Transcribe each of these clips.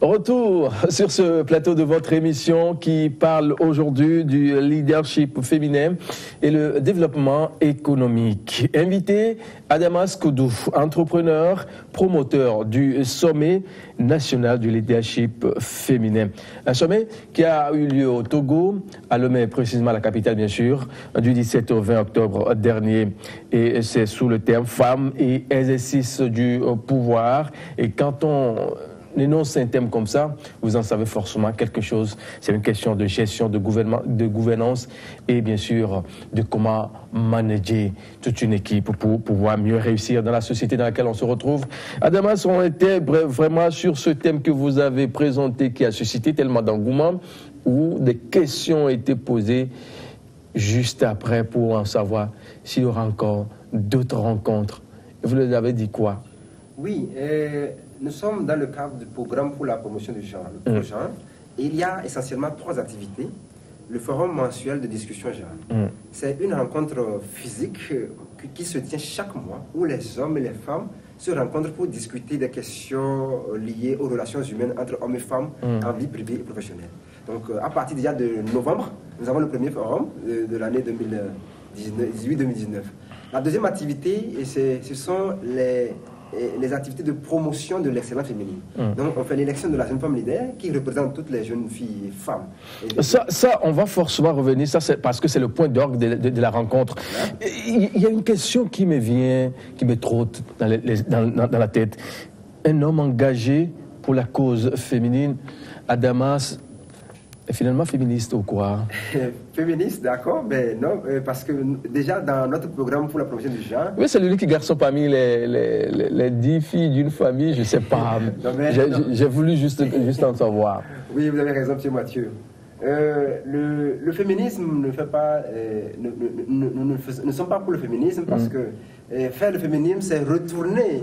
Retour sur ce plateau de votre émission qui parle aujourd'hui du leadership féminin et le développement économique. Invité Adamas Koudou, entrepreneur, promoteur du sommet national du leadership féminin. Un sommet qui a eu lieu au Togo, à Lomé, précisément la capitale bien sûr, du 17 au 20 octobre dernier. Et c'est sous le terme femmes et exercice du pouvoir. Et quand on énonce un thème comme ça, vous en savez forcément quelque chose. C'est une question de gestion, de gouvernance et bien sûr de comment manager toute une équipe pour pouvoir mieux réussir dans la société dans laquelle on se retrouve. Adamas, on était vraiment sur ce thème que vous avez présenté qui a suscité tellement d'engouement où des questions ont été posées juste après pour en savoir s'il y aura encore d'autres rencontres. Vous leur avez dit quoi? Oui, nous sommes dans le cadre du programme pour la promotion du genre. Et il y a essentiellement 3 activités. Le forum mensuel de discussion genre. C'est une rencontre physique qui se tient chaque mois où les hommes et les femmes se rencontrent pour discuter des questions liées aux relations humaines entre hommes et femmes en vie privée et professionnelle. Donc à partir déjà de novembre, nous avons le premier forum de l'année 2018-2019. La deuxième activité, ce sont les activités de promotion de l'excellence féminine. Donc, on fait l'élection de la jeune femme leader qui représente toutes les jeunes filles et femmes. Ça, on va forcément revenir, ça c'est parce que c'est le point d'orgue de la rencontre. Il y a une question qui me trotte dans la tête. Un homme engagé pour la cause féminine, Adamas, est finalement féministe ou quoi? Féministe, d'accord, mais non, parce que déjà dans notre programme pour la promotion du genre... Oui, c'est l'unique garçon parmi les 10 filles d'une famille, je ne sais pas. J'ai voulu juste en savoir. Oui, vous avez raison, M. Mathieu. Le féminisme ne fait pas... nous ne sommes pas pour le féminisme parce que faire le féminisme, c'est retourner...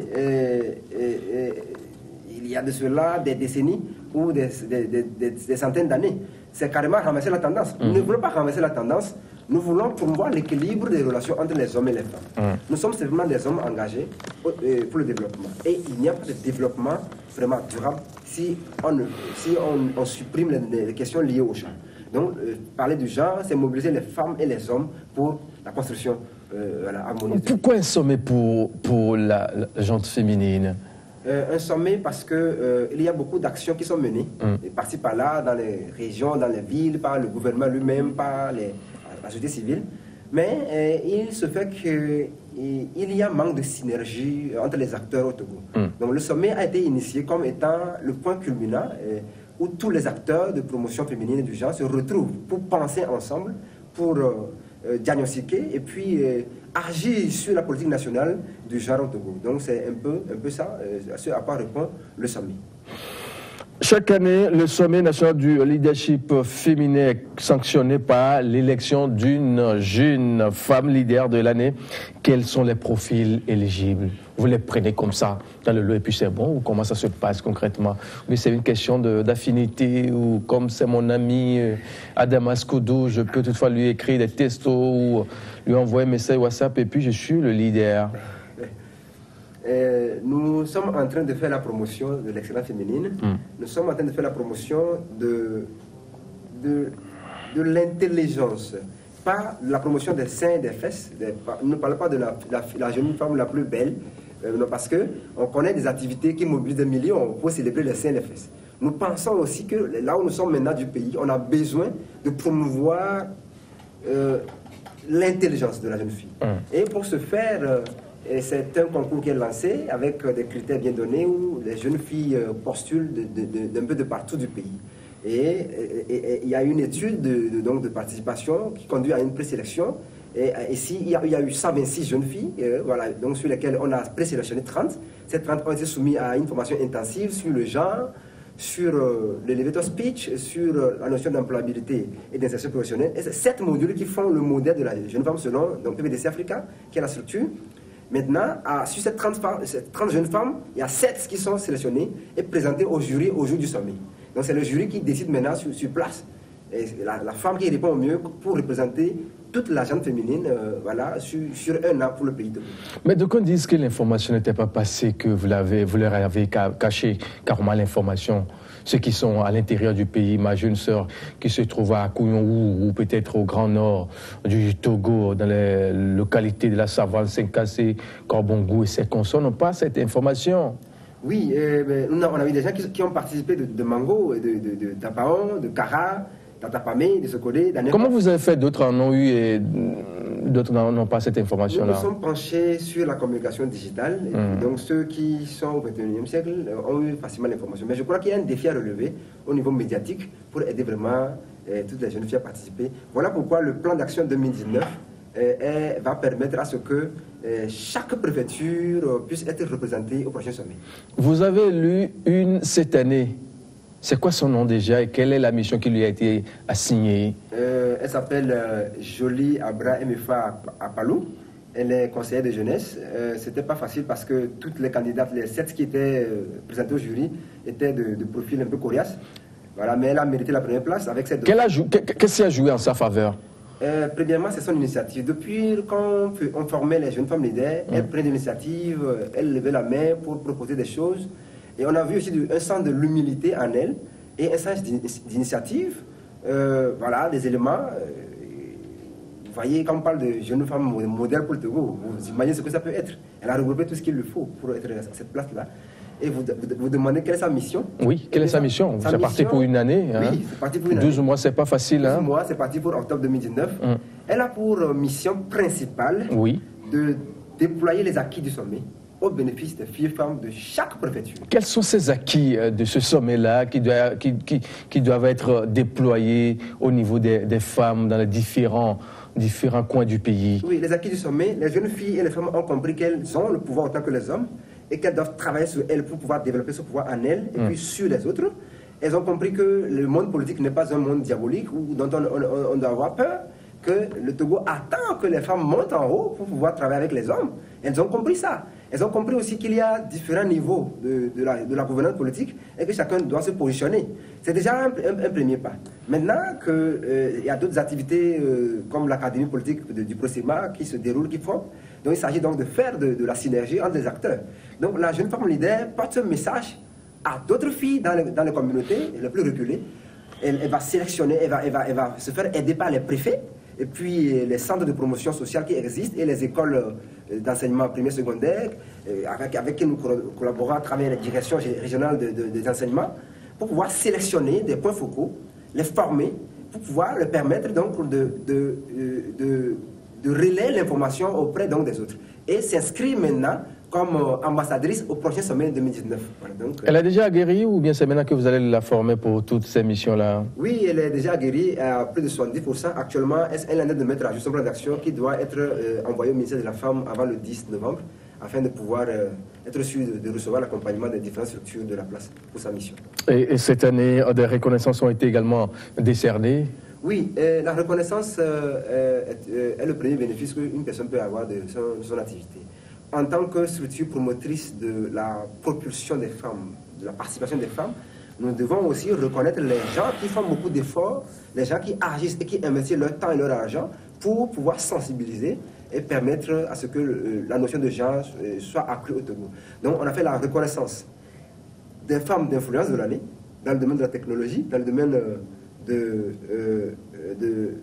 il y a de cela des décennies ou des centaines d'années. C'est carrément ramasser la tendance. Nous ne voulons pas ramasser la tendance, nous voulons promouvoir l'équilibre des relations entre les hommes et les femmes. Nous sommes simplement des hommes engagés pour le développement. Et il n'y a pas de développement vraiment durable si on supprime les questions liées au genre. Donc, parler du genre, c'est mobiliser les femmes et les hommes pour la construction harmonieuse. Pourquoi un sommet pour la gente féminine? Un sommet parce qu'il y a beaucoup d'actions qui sont menées, par-ci par-là, dans les régions, dans les villes, par le gouvernement lui-même, par la société civile. Mais il se fait qu'il y a manque de synergie entre les acteurs au Togo. Donc le sommet a été initié comme étant le point culminant où tous les acteurs de promotion féminine du genre se retrouvent pour penser ensemble, pour diagnostiquer et puis agir sur la politique nationale du genre au Togo. Donc c'est un peu ça, ce à quoi répond le sommet. Chaque année, le sommet national du leadership féminin est sanctionné par l'élection d'une jeune femme leader de l'année. Quels sont les profils éligibles? Vous les prenez comme ça dans le lot et puis c'est bon, ou comment ça se passe concrètement? Mais c'est une question d'affinité, ou comme c'est mon ami Adamas Koudou, je peux toutefois lui écrire des textos ou lui envoyer un message WhatsApp et puis je suis le leader. Nous sommes en train de faire la promotion de l'excellence féminine. Nous sommes en train de faire la promotion de l'intelligence. Pas la promotion des seins et des fesses. Ne parlons pas de la jeune femme la plus belle. Non, parce qu'on connaît des activités qui mobilisent des millions pour célébrer les seins et les fesses. Nous pensons aussi que là où nous sommes maintenant du pays, on a besoin de promouvoir l'intelligence de la jeune fille. Et pour ce faire... c'est un concours qui est lancé avec des critères bien donnés où les jeunes filles postulent d'un peu de partout du pays. Et il y a une étude de participation qui conduit à une présélection. Et ici, il y a eu 126 jeunes filles, voilà, donc sur lesquelles on a présélectionné 30. Ces 30 ont été soumis à une formation intensive sur le genre, sur l'elevator speech, sur la notion d'employabilité et d'insertion professionnelle. Et c'est 7 modules qui font le modèle de la jeune femme selon PPDC Africa, qui est la structure. Maintenant, sur ces 30 jeunes femmes, il y a 7 qui sont sélectionnées et présentées au jury au jour du sommet. Donc c'est le jury qui décide maintenant sur place. Et la femme qui répond au mieux pour représenter toute la gente féminine voilà, sur un an pour le pays de Togo. Mais donc on dit que l'information n'était pas passée, que vous leur avez caché carrément l'information. ceux qui sont à l'intérieur du pays, ma jeune sœur qui se trouve à Kouyonou ou peut-être au Grand Nord du Togo, dans les localités de la Savane, Saint-Cassé, Corbongou et ses consorts, n'ont pas cette information. Oui, on a vu des gens qui ont participé de Mango, de Tapaon, de Kara, d'Atapamé, de Sokodé. Comment vous avez fait? D'autres en ont eu et d'autres n'ont pas cette information-là. Nous nous sommes penchés sur la communication digitale. Et donc ceux qui sont au XXIe siècle ont eu facilement l'information. Mais je crois qu'il y a un défi à relever au niveau médiatique pour aider vraiment toutes les jeunes filles à participer. Voilà pourquoi le plan d'action 2019 va permettre à ce que chaque préfecture puisse être représentée au prochain sommet. Vous avez lu une cette année. C'est quoi son nom déjà et quelle est la mission qui lui a été assignée? Elle s'appelle Jolie Abra MFA Apalou. Elle est conseillère de jeunesse. C'était pas facile parce que toutes les candidates, les 7 qui étaient présentées au jury, étaient de profil un peu coriace. Voilà, mais elle a mérité la première place avec cette... Qu'est-ce qui a joué en sa faveur? Premièrement, c'est son initiative. Depuis quand on formait les jeunes femmes leaders, elle prenait l'initiative, elle levait la main pour proposer des choses. Et on a vu aussi un sens de l'humilité en elle et un sens d'initiative. Voilà, des éléments. Vous voyez, quand on parle de jeunes femmes modèles pour le Togo, vous imaginez ce que ça peut être. Elle a regroupé tout ce qu'il lui faut pour être à cette place-là. Et vous demandez quelle est sa mission? Oui, quelle est sa mission? C'est parti pour une année. Hein? Oui, c'est parti pour une année. 12 mois, c'est pas facile. 12 mois, c'est parti pour octobre 2019. Elle a pour mission principale de déployer les acquis du sommet au bénéfice des filles et femmes de chaque préfecture. Quels sont ces acquis de ce sommet-là qui doivent être déployés au niveau des femmes dans les différents coins du pays? Oui, les acquis du sommet, les jeunes filles et les femmes ont compris qu'elles ont le pouvoir autant que les hommes et qu'elles doivent travailler sur elles pour pouvoir développer ce pouvoir en elles et puis sur les autres. Elles ont compris que le monde politique n'est pas un monde diabolique dont on doit avoir peur, que le Togo attend que les femmes montent en haut pour pouvoir travailler avec les hommes. Elles ont compris ça. Elles ont compris aussi qu'il y a différents niveaux de la gouvernance politique et que chacun doit se positionner. C'est déjà un premier pas. Maintenant qu'il y a d'autres activités comme l'académie politique du PROSEMA qui se déroulent, qui font. Donc il s'agit donc de faire de la synergie entre les acteurs. Donc la jeune femme leader porte ce message à d'autres filles dans les communautés les plus reculées. Elle va sélectionner, elle va se faire aider par les préfets et puis les centres de promotion sociale qui existent et les écoles d'enseignement primaire secondaire avec qui nous collaborons à travers la direction régionale des enseignements pour pouvoir sélectionner des points focaux, les former, pour pouvoir leur permettre donc de relayer l'information auprès donc des autres et s'inscrire maintenant comme ambassadrice au prochain sommet 2019. Voilà, donc, elle a déjà aguerri ou bien c'est maintenant que vous allez la former pour toutes ces missions-là? Oui, elle est déjà aguerrie à plus de 70%. Actuellement, elle est en train de mettre à jour son plan d'action qui doit être envoyé au ministère de la Femme avant le 10 novembre afin de pouvoir être sûr de recevoir l'accompagnement des différentes structures de la place pour sa mission. Et cette année, des reconnaissances ont été également décernées? Oui, la reconnaissance est le premier bénéfice qu'une personne peut avoir de son activité. En tant que structure promotrice de la propulsion des femmes, de la participation des femmes, nous devons aussi reconnaître les gens qui font beaucoup d'efforts, les gens qui agissent et qui investissent leur temps et leur argent pour pouvoir sensibiliser et permettre à ce que la notion de genre soit accrue au Togo. Donc on a fait la reconnaissance des femmes d'influence de l'année, dans le domaine de la technologie, dans le domaine de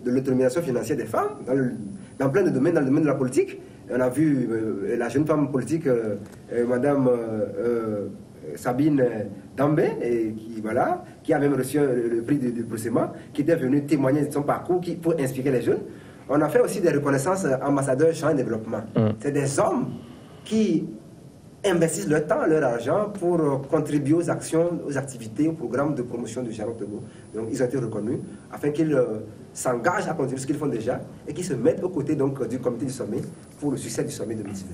l'autonomisation financière des femmes, dans plein de domaines, dans le domaine de la politique. On a vu la jeune femme politique, Madame Sabine Dambé, qui a même reçu le prix du PROSEMA, qui était venue témoigner de son parcours pour inspirer les jeunes. On a fait aussi des reconnaissances ambassadeurs champ et développement. C'est des hommes qui investissent leur temps, leur argent pour contribuer aux actions, aux activités, aux programmes de promotion du genre au Togo. Donc ils ont été reconnus afin qu'ils s'engagent à continuer ce qu'ils font déjà et qu'ils se mettent aux côtés donc, du comité du sommet pour le succès du sommet 2019.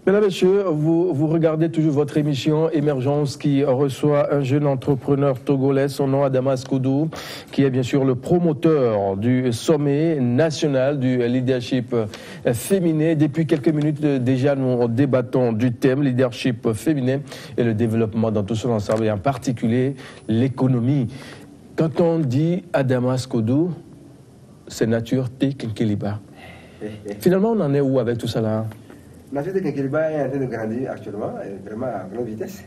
Mesdames, Messieurs, vous regardez toujours votre émission Émergence qui reçoit un jeune entrepreneur togolais, son nom Adama Skoudou, qui est bien sûr le promoteur du sommet national du leadership féminin. Depuis quelques minutes déjà, nous débattons du thème leadership féminin et le développement dans tout son ensemble, et en particulier l'économie. Quand on dit Adama Skoudou, c'est nature Tekinkeliba. Finalement, on en est où avec tout ça là? La ville de Kenkeliba est en train de grandir actuellement, vraiment à grande vitesse.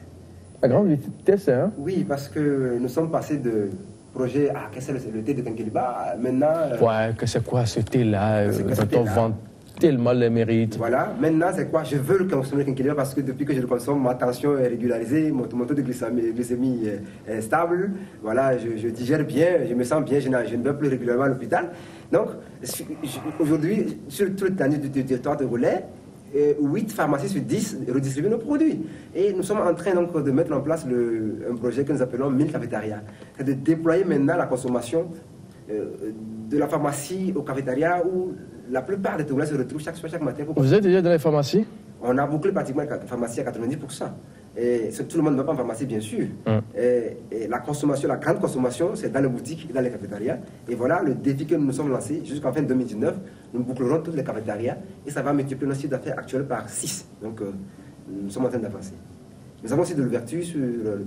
À grande vitesse, hein? Oui, parce que nous sommes passés de projet à qu'est-ce que c'est le thé de Kenkeliba, maintenant... Ouais, que c'est quoi ce thé-là dont on vend tellement les mérites. Voilà, maintenant c'est quoi? Je veux le consommer Kenkeliba parce que depuis que je le consomme, ma tension est régularisée, mon taux de glycémie est stable, voilà, je digère bien, je me sens bien, je ne vais plus régulièrement à l'hôpital. Donc, aujourd'hui, sur tout le territoire du territoire de relais, 8 pharmacies sur 10 redistribuent nos produits. Et nous sommes en train donc de mettre en place un projet que nous appelons 1000 cafétérias. C'est de déployer maintenant la consommation de la pharmacie au cafétéria où la plupart des Togolais se retrouvent chaque soir, chaque matin. Vous êtes déjà dans les pharmacies? On a bouclé pratiquement la pharmacie à 90%. Et tout le monde ne va pas en pharmacie, bien sûr. Et la consommation, la grande consommation, c'est dans les boutiques et dans les cafétérias. Et voilà le défi que nous nous sommes lancés jusqu'en fin 2019. Nous bouclerons toutes les cafétérias et ça va multiplier notre chiffre d'affaires actuel par 6. Donc, nous sommes en train d'avancer. Nous avons aussi de l'ouverture sur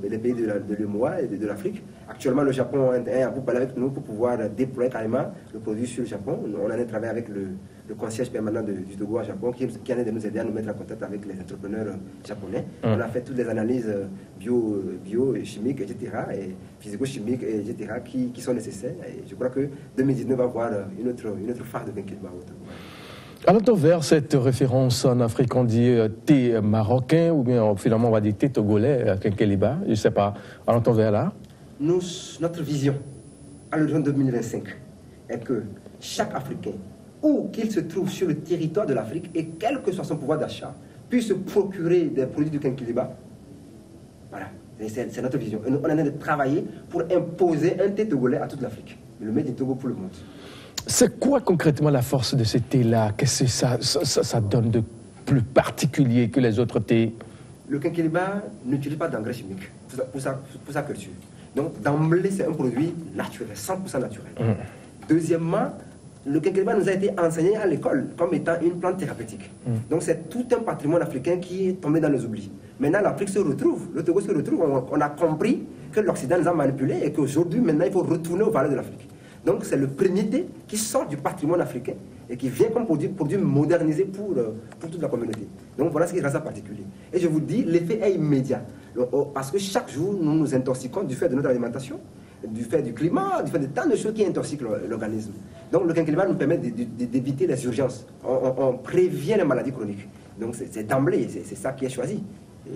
les pays de l'UEMOA et de l'Afrique. Actuellement, le Japon est à parler avec nous pour pouvoir déployer carrément le produit sur le Japon. On en a travaillé avec le concierge permanent du Togo au Japon qui en est de nous aider à nous mettre en contact avec les entrepreneurs japonais. On a fait toutes les analyses bio-chimiques, etc., et physico-chimiques, etc., qui sont nécessaires. Et je crois que 2019 va avoir une autre phase de Kenkeliba au Togo. Alors, vers cette référence en Afrique, on dit thé marocain ou bien finalement on va dire thé togolais, Kenkeliba, je ne sais pas. Alors, vers là. Notre vision à l'horizon 2025 est que chaque Africain, où qu'il se trouve sur le territoire de l'Afrique et quel que soit son pouvoir d'achat, puisse se procurer des produits du Kenkeliba. Voilà, c'est notre vision. Et nous, on est en train de travailler pour imposer un thé togolais à toute l'Afrique. Le made in Togo pour le monde. C'est quoi concrètement la force de ce thé-là? Qu'est-ce que ça donne de plus particulier que les autres thés? Le Kenkeliba n'utilise pas d'engrais chimiques pour sa culture. Donc d'emblée, c'est un produit naturel, 100% naturel. Deuxièmement, le Kenkeliba nous a été enseigné à l'école comme étant une plante thérapeutique. Donc c'est tout un patrimoine africain qui est tombé dans les oublis. Maintenant, l'Afrique se retrouve, le Togo se retrouve, on a compris que l'Occident nous a manipulés et qu'aujourd'hui, maintenant, il faut retourner aux valeurs de l'Afrique. Donc c'est le premier thé qui sort du patrimoine africain et qui vient comme produit modernisé pour toute la communauté. Donc voilà ce qui rend ça particulier. Et je vous dis, l'effet est immédiat. Parce que chaque jour, nous nous intoxiquons du fait de notre alimentation, du fait du climat, du fait de tant de choses qui intoxiquent l'organisme. Donc le Kenkeliba nous permet d'éviter les urgences. On prévient les maladies chroniques. Donc c'est d'emblée, c'est ça qui est choisi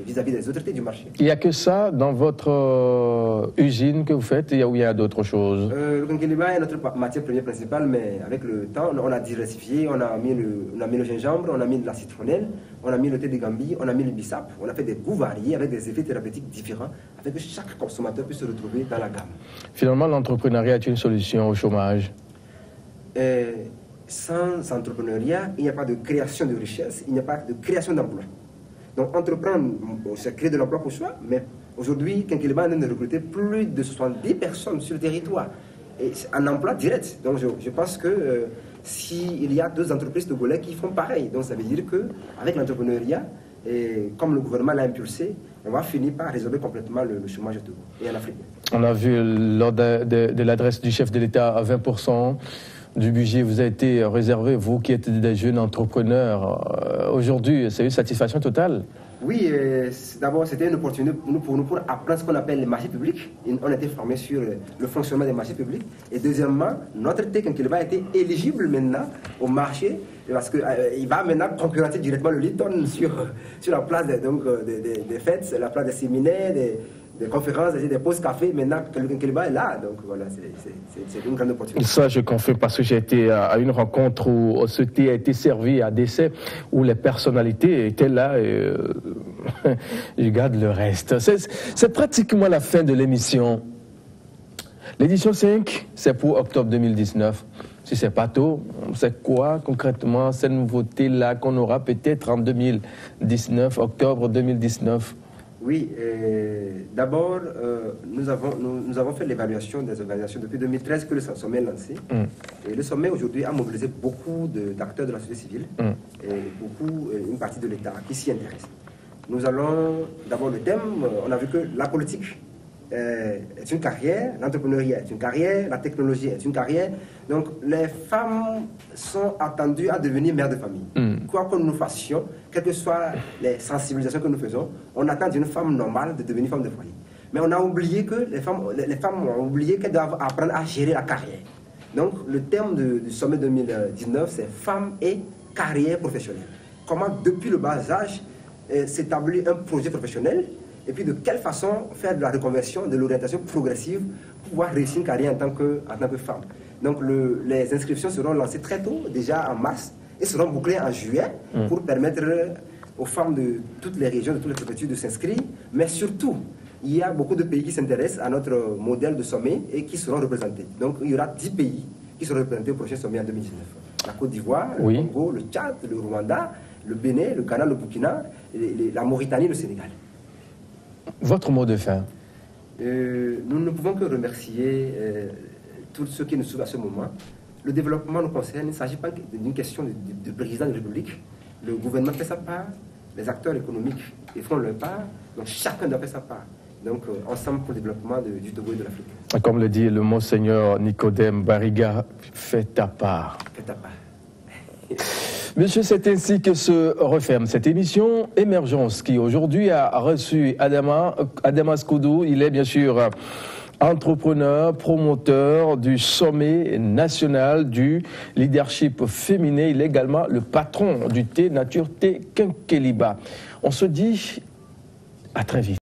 vis-à-vis des autorités du marché. Il n'y a que ça dans votre usine que vous faites, ou il y a d'autres choses? Le Kenkeliba est notre matière première principale, mais avec le temps, on a diversifié, on a mis le gingembre, on a mis de la citronnelle, on a mis le thé de Gambie, on a mis le bissap, on a fait des goûts variés avec des effets thérapeutiques différents, afin que chaque consommateur puisse se retrouver dans la gamme. Finalement, l'entrepreneuriat est une solution au chômage? Sans entrepreneuriat, il n'y a pas de création de richesse, il n'y a pas de création d'emploi. Donc entreprendre, c'est créer de l'emploi pour soi, mais aujourd'hui, Kenkeliba est en train de recruter plus de 70 personnes sur le territoire, et un emploi direct. Donc je pense que s'il y a 2 entreprises togolaises qui font pareil, donc ça veut dire qu'avec l'entrepreneuriat, et comme le gouvernement l'a impulsé, on va finir par résorber complètement le chômage au Togo et en Afrique. On a vu lors de l'adresse du chef de l'État à 20%. Du budget vous a été réservé, vous qui êtes des jeunes entrepreneurs. Aujourd'hui, c'est une satisfaction totale? Oui, d'abord c'était une opportunité pour nous pour apprendre ce qu'on appelle les marchés publics. On a été formés sur le fonctionnement des marchés publics. Et deuxièmement, notre thé Kenkeliba a été éligible maintenant au marché parce qu'il va maintenant concurrencer directement le Lipton sur la place des fêtes, la place des séminaires, des conférences, des pauses café. Maintenant, le Kenkeliba est là, donc voilà, c'est une grande opportunité. Ça, je confirme parce que j'ai été à une rencontre où ce thé a été servi à décès, où les personnalités étaient là et je garde le reste. C'est pratiquement la fin de l'émission. L'édition 5, c'est pour octobre 2019. Si c'est pas tôt, c'est quoi concrètement cette nouveauté-là qu'on aura peut-être en 2019, octobre 2019? Oui, d'abord, nous avons fait l'évaluation des organisations depuis 2013 que le sommet est lancé. Et le sommet aujourd'hui a mobilisé beaucoup d'acteurs de la société civile et une partie de l'État qui s'y intéresse. Nous allons, d'abord le thème, on a vu que la politique est une carrière, l'entrepreneuriat est une carrière, la technologie est une carrière. Donc les femmes sont attendues à devenir mères de famille. Quoi que nous fassions, quelles que soient les sensibilisations que nous faisons, on attend d'une femme normale de devenir femme de foyer. Mais on a oublié que les femmes ont oublié qu'elles doivent apprendre à gérer la carrière. Donc le thème du sommet 2019, c'est femmes et carrière professionnelle. Comment depuis le bas âge s'établir un projet professionnel et puis de quelle façon faire de la reconversion, de l'orientation progressive pour pouvoir réussir une carrière en tant que femme. Donc les inscriptions seront lancées très tôt, déjà en mars, et seront bouclées en juillet pour permettre aux femmes de toutes les régions, de toutes les préfectures de s'inscrire. Mais surtout, il y a beaucoup de pays qui s'intéressent à notre modèle de sommet et qui seront représentés. Donc il y aura 10 pays qui seront représentés au prochain sommet en 2019. La Côte d'Ivoire, le Congo, le Tchad, le Rwanda, le Bénin, le Ghana, le Burkina, la Mauritanie, le Sénégal. Votre mot de fin? Nous ne pouvons que remercier tous ceux qui nous suivent à ce moment. Le développement nous concerne, il ne s'agit pas d'une question de président de la République. Le gouvernement fait sa part, les acteurs économiques font leur part, donc chacun doit faire sa part. Donc ensemble pour le développement du Togo et de l'Afrique. Comme le dit le monseigneur Nicodème Bariga, fais ta part. Fais ta part. Monsieur, c'est ainsi que se referme cette émission Émergence qui aujourd'hui a reçu Adamas Koudou. Il est bien sûr entrepreneur, promoteur du sommet national du leadership féminin. Il est également le patron du thé Nature Thé Kenkeliba. On se dit à très vite.